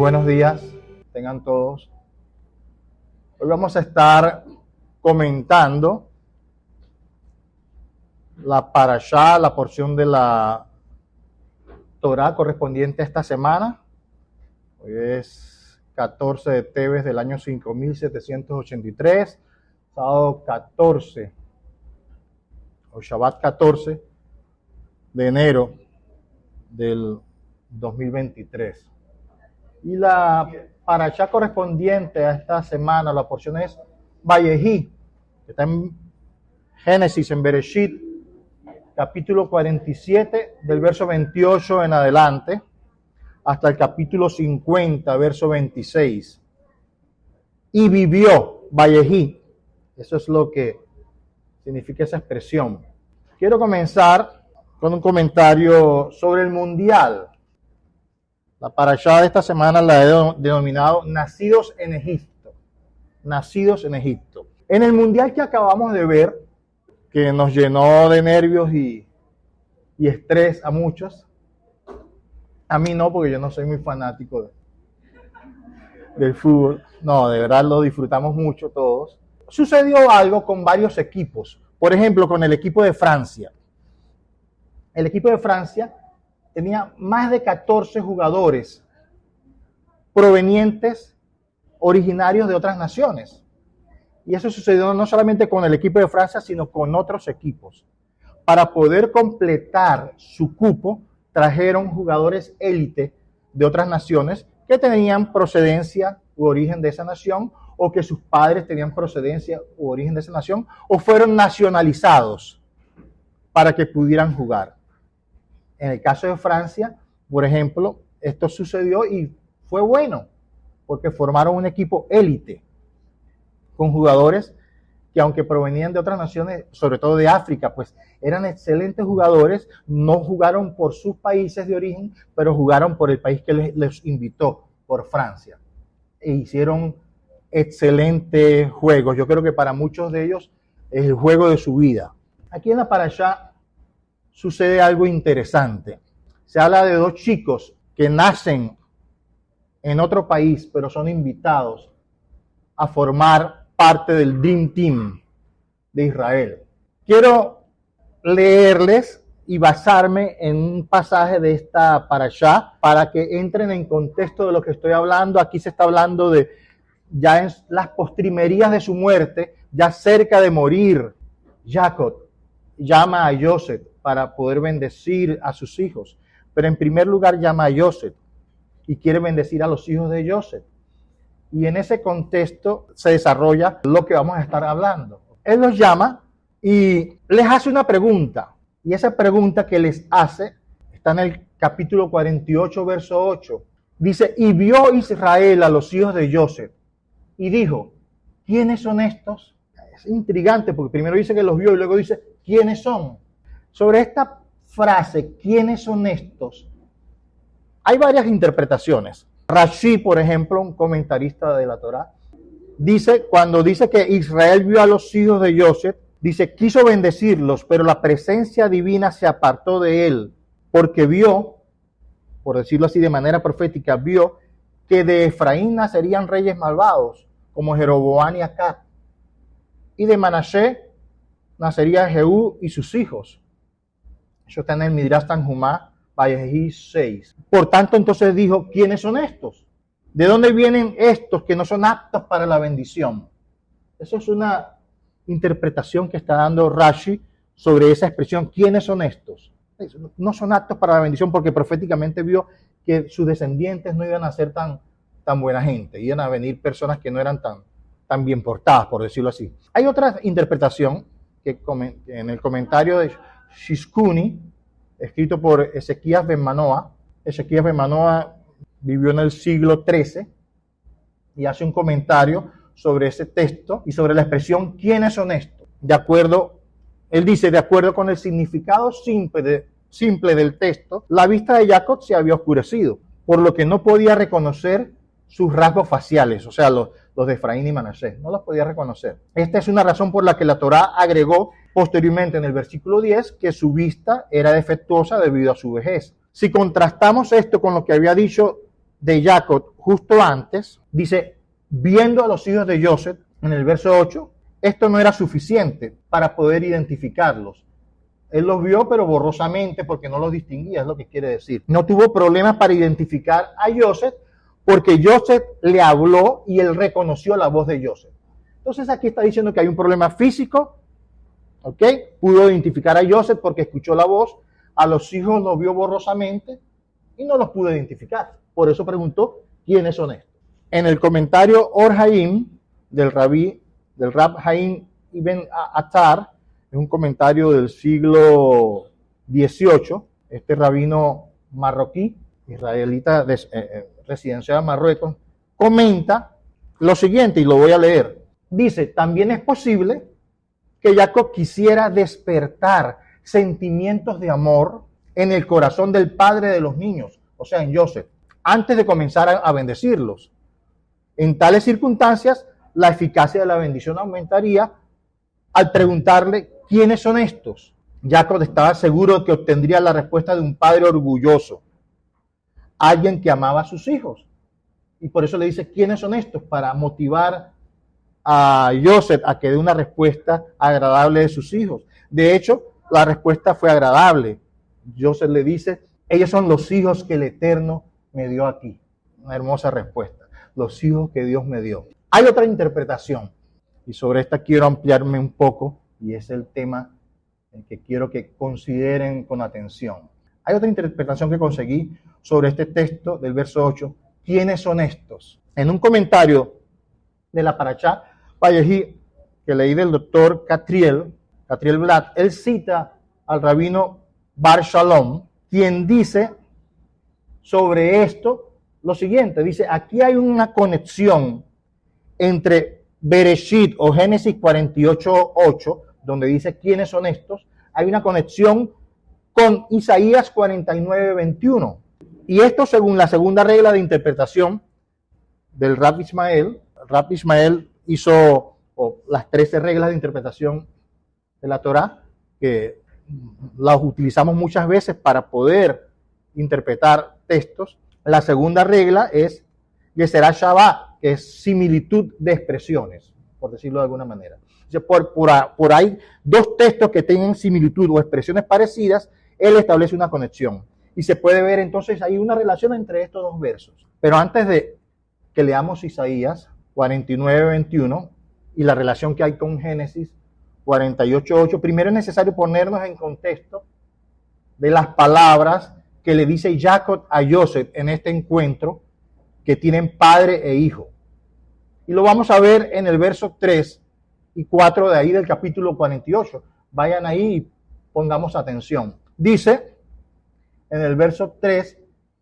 buenos días, tengan todos. Hoy vamos a estar comentando la parashá, la porción de la Torá correspondiente a esta semana. Hoy es 14 de Teves del año 5783, sábado 14, o Shabbat 14 de enero del 2023. Y la parashá correspondiente a esta semana, la porción es Vayehí, que está en Génesis, en Bereshit, capítulo 47, del verso 28 en adelante, hasta el capítulo 50, verso 26. Y vivió Vayehí. Eso es lo que significa esa expresión. Quiero comenzar con un comentario sobre el Mundial. La parashá de esta semana la he denominado Nacidos en Egipto. Nacidos en Egipto. En el Mundial que acabamos de ver, que nos llenó de nervios y estrés a muchos, a mí no, porque yo no soy muy fanático del fútbol. No, de verdad lo disfrutamos mucho todos. Sucedió algo con varios equipos. Por ejemplo, con el equipo de Francia. El equipo de Francia tenía más de 14 jugadores provenientes, originarios de otras naciones. Y eso sucedió no solamente con el equipo de Francia, sino con otros equipos. Para poder completar su cupo, trajeron jugadores élite de otras naciones que tenían procedencia u origen de esa nación, o que sus padres tenían procedencia u origen de esa nación, o fueron nacionalizados para que pudieran jugar. En el caso de Francia, por ejemplo, esto sucedió y fue bueno, porque formaron un equipo élite con jugadores que, aunque provenían de otras naciones, sobre todo de África, pues eran excelentes jugadores. No jugaron por sus países de origen, pero jugaron por el país que les invitó, por Francia. E hicieron excelentes juegos. Yo creo que para muchos de ellos es el juego de su vida. Aquí en la parashá sucede algo interesante. Se habla de dos chicos que nacen en otro país, pero son invitados a formar parte del Dream Team de Israel. Quiero leerles y basarme en un pasaje de esta parashá para que entren en contexto de lo que estoy hablando. Aquí se está hablando de ya en las postrimerías de su muerte, ya cerca de morir. Jacob llama a Joseph para poder bendecir a sus hijos. Pero en primer lugar llama a Joseph y quiere bendecir a los hijos de Joseph. Y en ese contexto se desarrolla lo que vamos a estar hablando. Él los llama y les hace una pregunta. Y esa pregunta que les hace está en el capítulo 48, verso 8. Dice, y vio Israel a los hijos de Joseph y dijo, ¿quiénes son estos? Es intrigante porque primero dice que los vio y luego dice, ¿quiénes son? Sobre esta frase, ¿quiénes son estos? Hay varias interpretaciones. Rashi, por ejemplo, un comentarista de la Torá, dice, cuando dice que Israel vio a los hijos de Joseph, dice, quiso bendecirlos, pero la presencia divina se apartó de él, porque vio, por decirlo así de manera profética, vio que de Efraín nacerían reyes malvados, como Jeroboam y Acab, y de Manasés nacería Jehú y sus hijos. Eso está en el Midrash Tanhumá, Vayehí 6. Por tanto, entonces dijo, ¿quiénes son estos? ¿De dónde vienen estos que no son aptos para la bendición? Eso es una interpretación que está dando Rashi sobre esa expresión, ¿quiénes son estos? No son aptos para la bendición porque proféticamente vio que sus descendientes no iban a ser tan buena gente, iban a venir personas que no eran tan bien portadas, por decirlo así. Hay otra interpretación que en el comentario de Shishkuni, escrito por Ezequías ben Manoah. Ezequías ben Manoah vivió en el siglo XIII y hace un comentario sobre ese texto y sobre la expresión ¿quiénes son estos? Él dice, de acuerdo con el significado simple del texto, la vista de Jacob se había oscurecido, por lo que no podía reconocer sus rasgos faciales, o sea, los de Efraín y Manasés, no los podía reconocer. Esta es una razón por la que la Torá agregó posteriormente en el versículo 10 que su vista era defectuosa debido a su vejez. Si contrastamos esto con lo que había dicho de Jacob justo antes, dice, viendo a los hijos de Joseph, en el verso 8, esto no era suficiente para poder identificarlos. Él los vio, pero borrosamente, porque no los distinguía, es lo que quiere decir. No tuvo problemas para identificar a Joseph, porque Joseph le habló y él reconoció la voz de Joseph. Entonces aquí está diciendo que hay un problema físico, ¿ok? Pudo identificar a Joseph porque escuchó la voz, a los hijos los vio borrosamente y no los pudo identificar. Por eso preguntó, ¿quiénes son estos? En el comentario Or Haim del Rab Haim Ibn Attar, es un comentario del siglo XVIII, este rabino marroquí, israelita residenciado en Marruecos, comenta lo siguiente, y lo voy a leer. Dice, también es posible que Jacob quisiera despertar sentimientos de amor en el corazón del padre de los niños, o sea, en Joseph, antes de comenzar a bendecirlos. En tales circunstancias, la eficacia de la bendición aumentaría al preguntarle, ¿quiénes son estos? Jacob estaba seguro de que obtendría la respuesta de un padre orgulloso, alguien que amaba a sus hijos. Y por eso le dice, ¿quiénes son estos? Para motivar a Joseph a que dé una respuesta agradable de sus hijos. De hecho, la respuesta fue agradable. Joseph le dice, ellos son los hijos que el Eterno me dio aquí. Una hermosa respuesta. Los hijos que Dios me dio. Hay otra interpretación, y sobre esta quiero ampliarme un poco, y es el tema que quiero que consideren con atención. Hay otra interpretación que conseguí sobre este texto del verso 8. ¿Quiénes son estos? En un comentario de la Parashá Vayehi, que leí del doctor Catriel Blatt, él cita al rabino Bar Shalom, quien dice sobre esto lo siguiente. Dice, aquí hay una conexión entre Bereshit o Génesis 48:8, donde dice quiénes son estos. Hay una conexión con Isaías 49:21. Y esto según la segunda regla de interpretación del Rab Ismael. Rab Ismael hizo las 13 reglas de interpretación de la Torá, que las utilizamos muchas veces para poder interpretar textos. La segunda regla es Yeserá Shabbat, que es similitud de expresiones, por decirlo de alguna manera. Por ahí, dos textos que tengan similitud o expresiones parecidas, él establece una conexión. Y se puede ver entonces ahí una relación entre estos dos versos. Pero antes de que leamos Isaías 49:21 y la relación que hay con Génesis 48:8, primero es necesario ponernos en contexto de las palabras que le dice Jacob a Joseph en este encuentro, que tienen padre e hijo. Y lo vamos a ver en el verso 3 y 4 de ahí del capítulo 48. Vayan ahí y pongamos atención. Dice en el verso 3,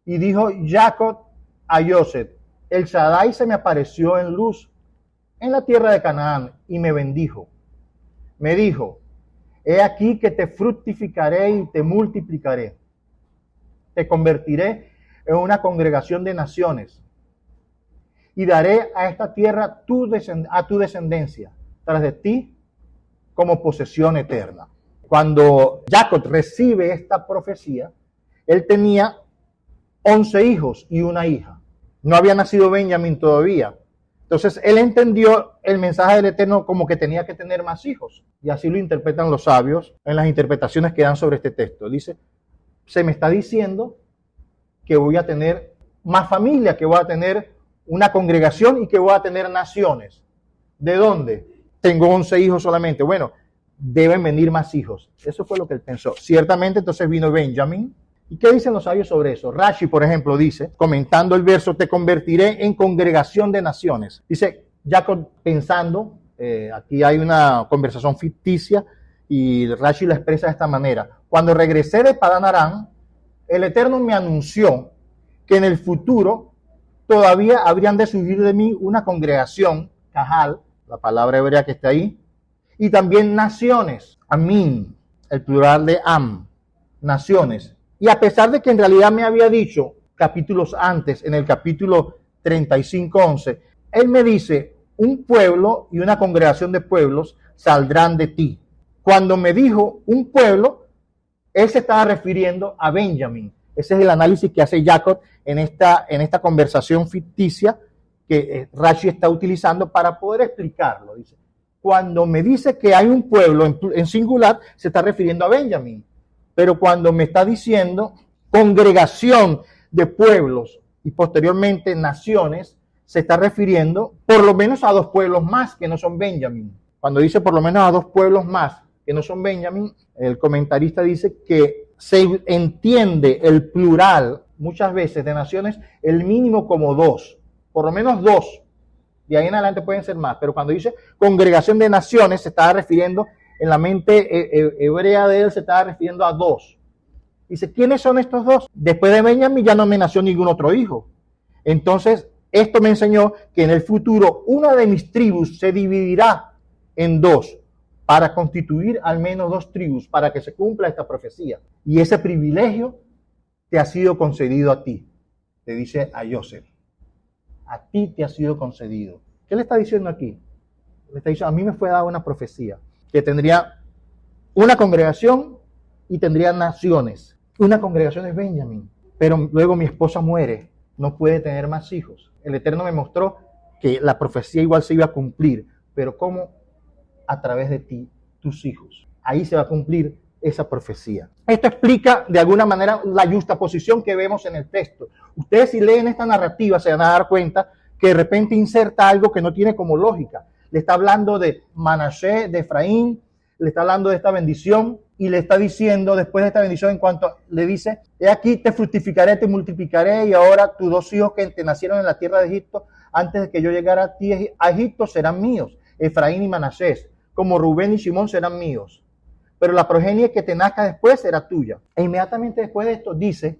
y dijo Jacob a Joseph, el Shaddai se me apareció en luz en la tierra de Canaán y me bendijo. Me dijo, he aquí que te fructificaré y te multiplicaré. Te convertiré en una congregación de naciones y daré a esta tierra a tu descendencia tras de ti como posesión eterna. Cuando Jacob recibe esta profecía, él tenía 11 hijos y una hija. No había nacido Benjamín todavía. Entonces él entendió el mensaje del Eterno como que tenía que tener más hijos. Y así lo interpretan los sabios en las interpretaciones que dan sobre este texto. Dice, se me está diciendo que voy a tener más familia, que voy a tener una congregación y que voy a tener naciones. ¿De dónde? Tengo 11 hijos solamente. Bueno, deben venir más hijos. Eso fue lo que él pensó. Ciertamente entonces vino Benjamín. ¿Y qué dicen los sabios sobre eso? Rashi, por ejemplo, dice, comentando el verso, te convertiré en congregación de naciones. Dice, Jacob pensando, aquí hay una conversación ficticia y Rashi la expresa de esta manera. Cuando regresé de Padán Aram, el Eterno me anunció que en el futuro todavía habrían de subir de mí una congregación, Kahal, la palabra hebrea que está ahí, y también naciones, Amín, el plural de Am, naciones. Y a pesar de que en realidad me había dicho capítulos antes, en el capítulo 35:11, él me dice, un pueblo y una congregación de pueblos saldrán de ti. Cuando me dijo un pueblo, él se estaba refiriendo a Benjamín. Ese es el análisis que hace Jacob en esta conversación ficticia que Rashi está utilizando para poder explicarlo. Dice, cuando me dice que hay un pueblo en singular, se está refiriendo a Benjamín. Pero cuando me está diciendo congregación de pueblos y posteriormente naciones, se está refiriendo por lo menos a dos pueblos más que no son Benjamín. Cuando dice por lo menos a dos pueblos más que no son Benjamín, el comentarista dice que se entiende el plural muchas veces de naciones, el mínimo como dos, por lo menos dos. De ahí en adelante pueden ser más, pero cuando dice congregación de naciones, se estaba refiriendo, en la mente hebrea de él, se estaba refiriendo a dos. Dice, ¿quiénes son estos dos? Después de Benjamín ya no me nació ningún otro hijo. Entonces, esto me enseñó que en el futuro una de mis tribus se dividirá en dos para constituir al menos dos tribus, para que se cumpla esta profecía. Y ese privilegio te ha sido concedido a ti, te dice a Joseph. A ti te ha sido concedido. ¿Qué le está diciendo aquí? Le está diciendo, a mí me fue dada una profecía, que tendría una congregación y tendría naciones. Una congregación es Benjamín, pero luego mi esposa muere, no puede tener más hijos. El Eterno me mostró que la profecía igual se iba a cumplir, pero ¿cómo? A través de ti, tus hijos. Ahí se va a cumplir esa profecía. Esto explica de alguna manera la justaposición que vemos en el texto. Ustedes si leen esta narrativa se van a dar cuenta que de repente inserta algo que no tiene como lógica. Le está hablando de Manasés, de Efraín, le está hablando de esta bendición y le está diciendo después de esta bendición en cuanto le dice, he aquí te fructificaré, te multiplicaré y ahora tus dos hijos que te nacieron en la tierra de Egipto antes de que yo llegara a ti a Egipto serán míos, Efraín y Manasés, como Rubén y Simón serán míos. Pero la progenie que te nazca después será tuya. E inmediatamente después de esto dice,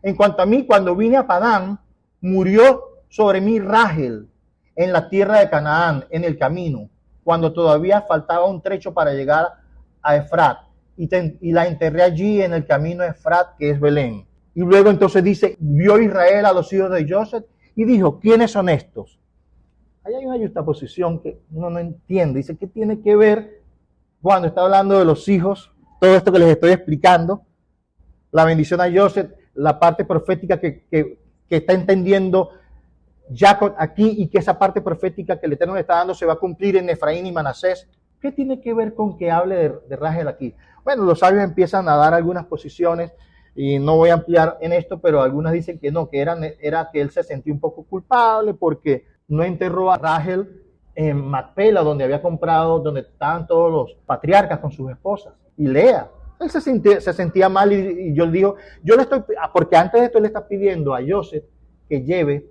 en cuanto a mí, cuando vine a Padán, murió sobre mí Rachel en la tierra de Canaán, en el camino, cuando todavía faltaba un trecho para llegar a Efrat. Y la enterré allí en el camino de Efrat, que es Belén. Y luego entonces dice, vio Israel a los hijos de Joseph y dijo, ¿quiénes son estos? Ahí hay una justaposición que uno no entiende. Dice, ¿qué tiene que ver cuando está hablando de los hijos? Todo esto que les estoy explicando, la bendición a Joseph, la parte profética que está entendiendo Jacob aquí y que esa parte profética que el Eterno le está dando se va a cumplir en Efraín y Manasés. ¿Qué tiene que ver con que hable de Rachel aquí? Bueno, los sabios empiezan a dar algunas posiciones y no voy a ampliar en esto, pero algunas dicen que no, que era que él se sentía un poco culpable porque no enterró a Rachel en Macpela, donde había comprado, donde estaban todos los patriarcas con sus esposas, y Lea. Él se sentía mal y yo le digo, yo le estoy, porque antes de esto él le está pidiendo a Joseph que lleve,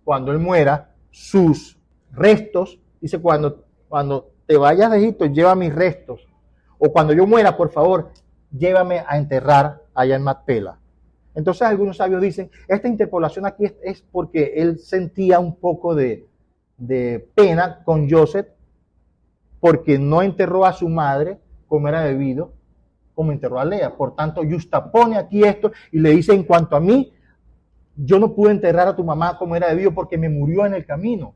cuando él muera, sus restos. Dice, cuando te vayas de Egipto, lleva mis restos. O cuando yo muera, por favor, llévame a enterrar allá en Macpela. Entonces algunos sabios dicen, esta interpolación aquí es porque él sentía un poco de pena con Joseph, porque no enterró a su madre como era debido, como enterró a Lea. Por tanto, justapone aquí esto y le dice, en cuanto a mí, yo no pude enterrar a tu mamá como era debido porque me murió en el camino.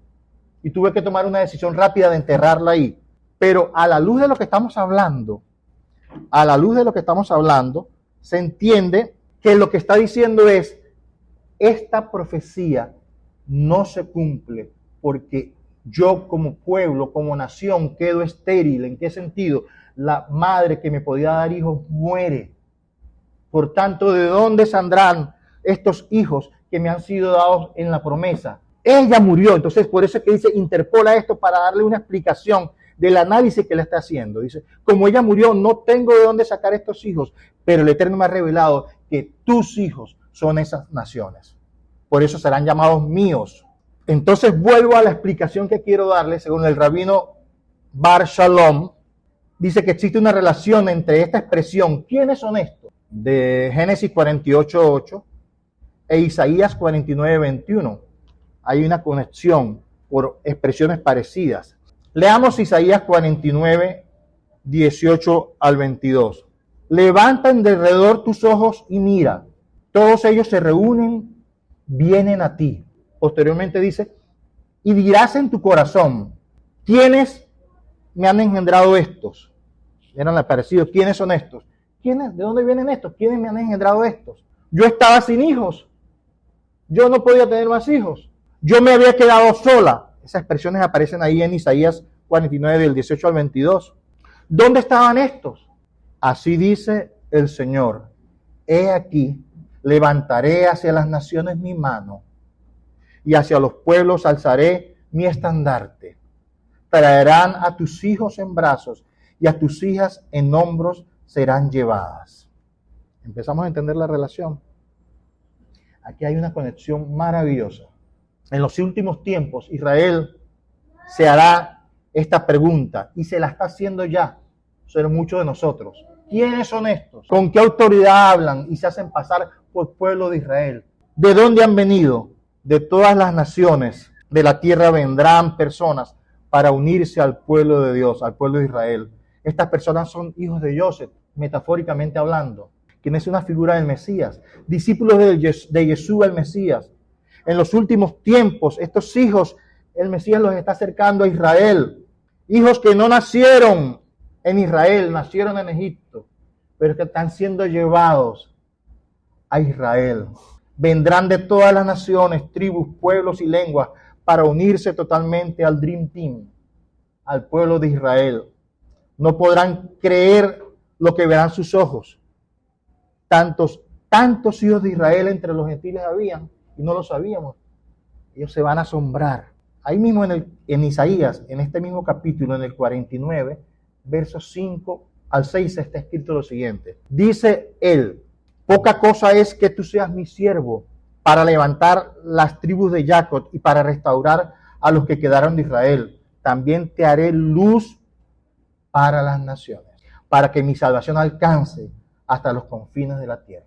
Y tuve que tomar una decisión rápida de enterrarla ahí. Pero a la luz de lo que estamos hablando, se entiende que lo que está diciendo es, esta profecía no se cumple porque yo como pueblo, como nación, quedo estéril. ¿En qué sentido? La madre que me podía dar hijos muere. Por tanto, ¿de dónde saldrán estos hijos que me han sido dados en la promesa? Ella murió. Entonces, por eso es que dice, interpola esto para darle una explicación del análisis que le está haciendo. Dice, como ella murió, no tengo de dónde sacar estos hijos, pero el Eterno me ha revelado que tus hijos son esas naciones. Por eso serán llamados míos. Entonces vuelvo a la explicación que quiero darle, según el rabino Bar Shalom, dice que existe una relación entre esta expresión, ¿quiénes son estos? De Génesis 48:8 e Isaías 49:21. Hay una conexión por expresiones parecidas. Leamos Isaías 49:18 al 22. Levanta en derredor tus ojos y mira, todos ellos se reúnen, vienen a ti. Posteriormente dice, y dirás en tu corazón, ¿quiénes me han engendrado estos? Eran aparecidos, ¿quiénes son estos? ¿Quiénes? ¿De dónde vienen estos? ¿Quiénes me han engendrado estos? Yo estaba sin hijos. Yo no podía tener más hijos. Yo me había quedado sola. Esas expresiones aparecen ahí en Isaías 49, del 18 al 22. ¿Dónde estaban estos? Así dice el Señor. He aquí, levantaré hacia las naciones mi mano, y hacia los pueblos alzaré mi estandarte. Traerán a tus hijos en brazos, y a tus hijas en hombros serán llevadas. Empezamos a entender la relación. Aquí hay una conexión maravillosa. En los últimos tiempos, Israel se hará esta pregunta, y se la está haciendo ya sobre muchos de nosotros. ¿Quiénes son estos? ¿Con qué autoridad hablan y se hacen pasar por pueblo de Israel? ¿De dónde han venido? De todas las naciones de la tierra vendrán personas para unirse al pueblo de Dios, al pueblo de Israel. Estas personas son hijos de Joseph, metafóricamente hablando, quien es una figura del Mesías, discípulos de Yeshua el Mesías. En los últimos tiempos, estos hijos, el Mesías los está acercando a Israel. Hijos que no nacieron en Israel, nacieron en Egipto, pero que están siendo llevados a Israel. Vendrán de todas las naciones, tribus, pueblos y lenguas para unirse totalmente al Dream Team, al pueblo de Israel. No podrán creer lo que verán sus ojos. Tantos hijos de Israel entre los gentiles habían y no lo sabíamos. Ellos se van a asombrar. Ahí mismo en Isaías, en este mismo capítulo, en el 49, versos 5 al 6, está escrito lo siguiente. Dice él: poca cosa es que tú seas mi siervo para levantar las tribus de Jacob y para restaurar a los que quedaron de Israel. También te haré luz para las naciones, para que mi salvación alcance hasta los confines de la tierra.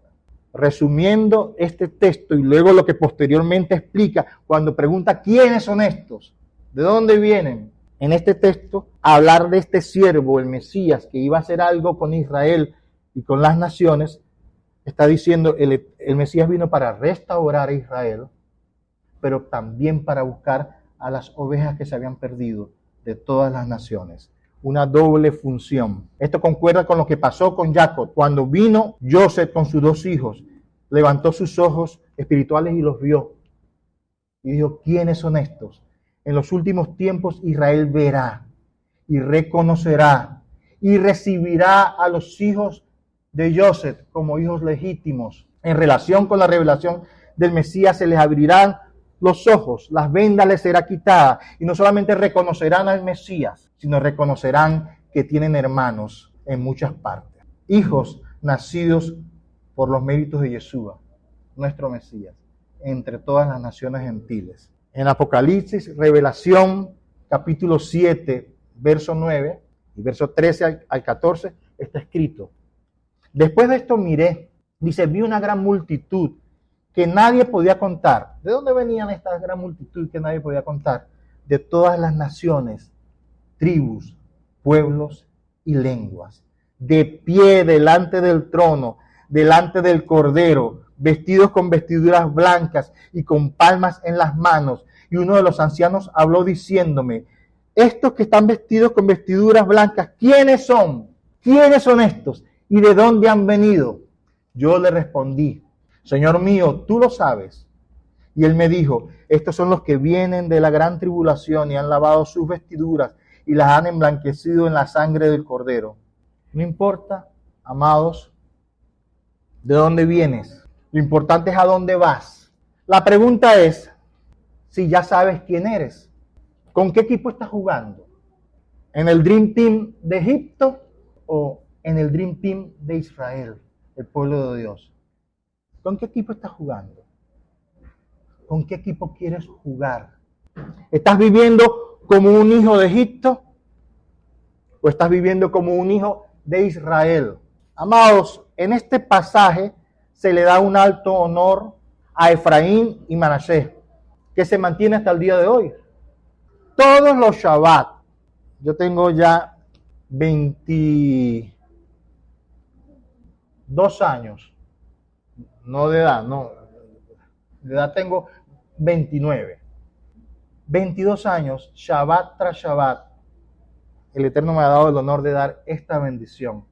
Resumiendo este texto y luego lo que posteriormente explica cuando pregunta quiénes son estos, de dónde vienen. En este texto, hablar de este siervo, el Mesías, que iba a hacer algo con Israel y con las naciones, está diciendo el Mesías vino para restaurar a Israel, pero también para buscar a las ovejas que se habían perdido de todas las naciones. Una doble función. Esto concuerda con lo que pasó con Jacob. Cuando vino Joseph con sus dos hijos, levantó sus ojos espirituales y los vio. Y dijo, ¿quiénes son estos? En los últimos tiempos Israel verá y reconocerá y recibirá a los hijos de Joseph como hijos legítimos. En relación con la revelación del Mesías se les abrirán los ojos, las vendas les será quitada y no solamente reconocerán al Mesías, sino reconocerán que tienen hermanos en muchas partes. Hijos nacidos por los méritos de Yeshua, nuestro Mesías, entre todas las naciones gentiles. En Apocalipsis, Revelación, capítulo 7, verso 9 y verso 13 al 14, está escrito. Después de esto miré, dice, vi una gran multitud que nadie podía contar. ¿De dónde venían esta gran multitud que nadie podía contar? De todas las naciones, tribus, pueblos y lenguas, de pie delante del trono, delante del Cordero, vestidos con vestiduras blancas y con palmas en las manos. Y uno de los ancianos habló diciéndome, estos que están vestidos con vestiduras blancas, ¿quiénes son? ¿Quiénes son estos? ¿Y de dónde han venido? Yo le respondí, Señor mío, tú lo sabes. Y él me dijo, estos son los que vienen de la gran tribulación y han lavado sus vestiduras y las han emblanquecido en la sangre del Cordero. No importa, amados, de dónde vienes. Lo importante es a dónde vas. La pregunta es si ya sabes quién eres. ¿Con qué equipo estás jugando? ¿En el Dream Team de Egipto o en el Dream Team de Israel, el pueblo de Dios? ¿Con qué equipo estás jugando? ¿Con qué equipo quieres jugar? ¿Estás viviendo como un hijo de Egipto o estás viviendo como un hijo de Israel? Amados, en este pasaje se le da un alto honor a Efraín y Manasés, que se mantiene hasta el día de hoy. Todos los Shabbat, yo tengo ya 22 años, no de edad, no, de edad tengo 29. 22 años, Shabbat tras Shabbat, el Eterno me ha dado el honor de dar esta bendición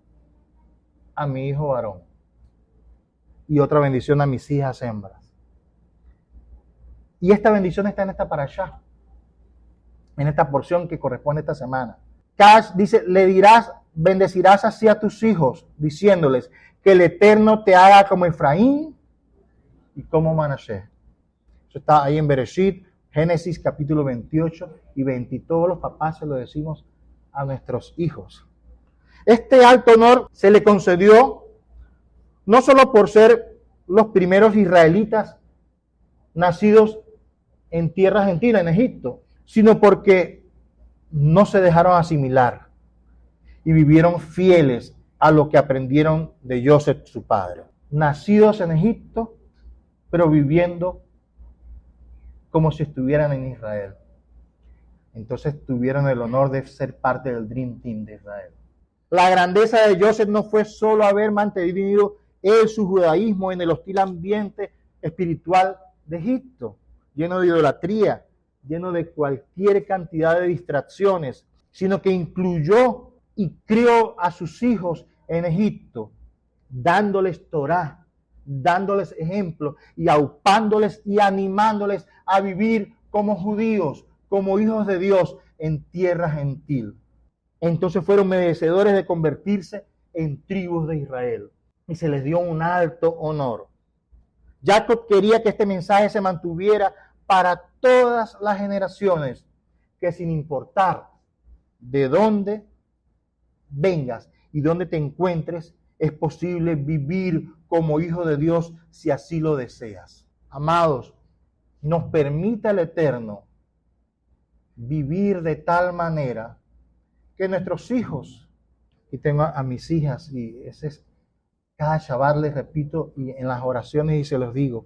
a mi hijo varón. y otra bendición a mis hijas hembras. Y esta bendición está en esta parashá, en esta porción que corresponde a esta semana. Cash dice, bendecirás así a tus hijos, diciéndoles que el Eterno te haga como Efraín y como Manasés. Eso está ahí en Bereshit, Génesis capítulo 28 y 20. Todos los papás se lo decimos a nuestros hijos. Este alto honor se le concedió no solo por ser los primeros israelitas nacidos en tierra argentina, en Egipto, sino porque no se dejaron asimilar y vivieron fieles a lo que aprendieron de Joseph, su padre. Nacidos en Egipto, pero viviendo como si estuvieran en Israel. Entonces tuvieron el honor de ser parte del Dream Team de Israel. La grandeza de Joseph no fue solo haber mantenido él su judaísmo en el hostil ambiente espiritual de Egipto, lleno de idolatría, lleno de cualquier cantidad de distracciones, sino que incluyó y crió a sus hijos en Egipto, dándoles Torá, dándoles ejemplo y aupándoles y animándoles a vivir como judíos, como hijos de Dios en tierra gentil. Entonces fueron merecedores de convertirse en tribus de Israel y se les dio un alto honor. Jacob quería que este mensaje se mantuviera para todas las generaciones, que sin importar de dónde vengas y dónde te encuentres, es posible vivir como hijo de Dios si así lo deseas. Amados, nos permita el Eterno vivir de tal manera que nuestros hijos, y tengo a mis hijas, y ese es cada Shabbat les repito, y en las oraciones y se los digo,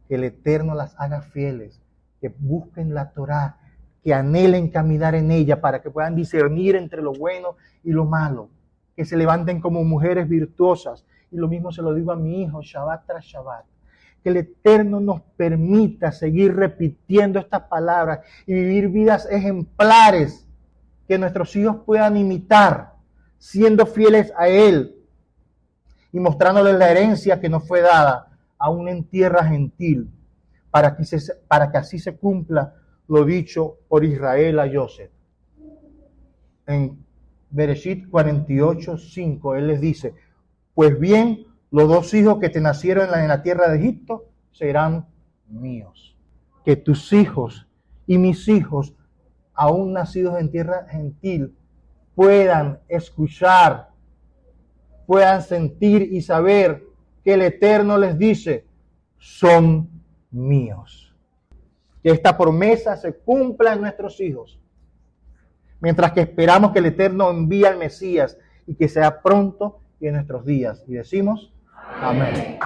que el Eterno las haga fieles, que busquen la Torá, que anhelen caminar en ella para que puedan discernir entre lo bueno y lo malo, que se levanten como mujeres virtuosas. Y lo mismo se lo digo a mi hijo, Shabbat tras Shabbat. Que el Eterno nos permita seguir repitiendo estas palabras y vivir vidas ejemplares que nuestros hijos puedan imitar, siendo fieles a Él y mostrándoles la herencia que nos fue dada aún en tierra gentil, para que así se cumpla lo dicho por Israel a Joseph. En Bereshit 48:5, él les dice, pues bien, los dos hijos que te nacieron en la tierra de Egipto serán míos. Que tus hijos y mis hijos, aún nacidos en tierra gentil, puedan escuchar, puedan sentir y saber que el Eterno les dice, son míos. Que esta promesa se cumpla en nuestros hijos, mientras que esperamos que el Eterno envíe al Mesías y que sea pronto y en nuestros días. Y decimos, amén.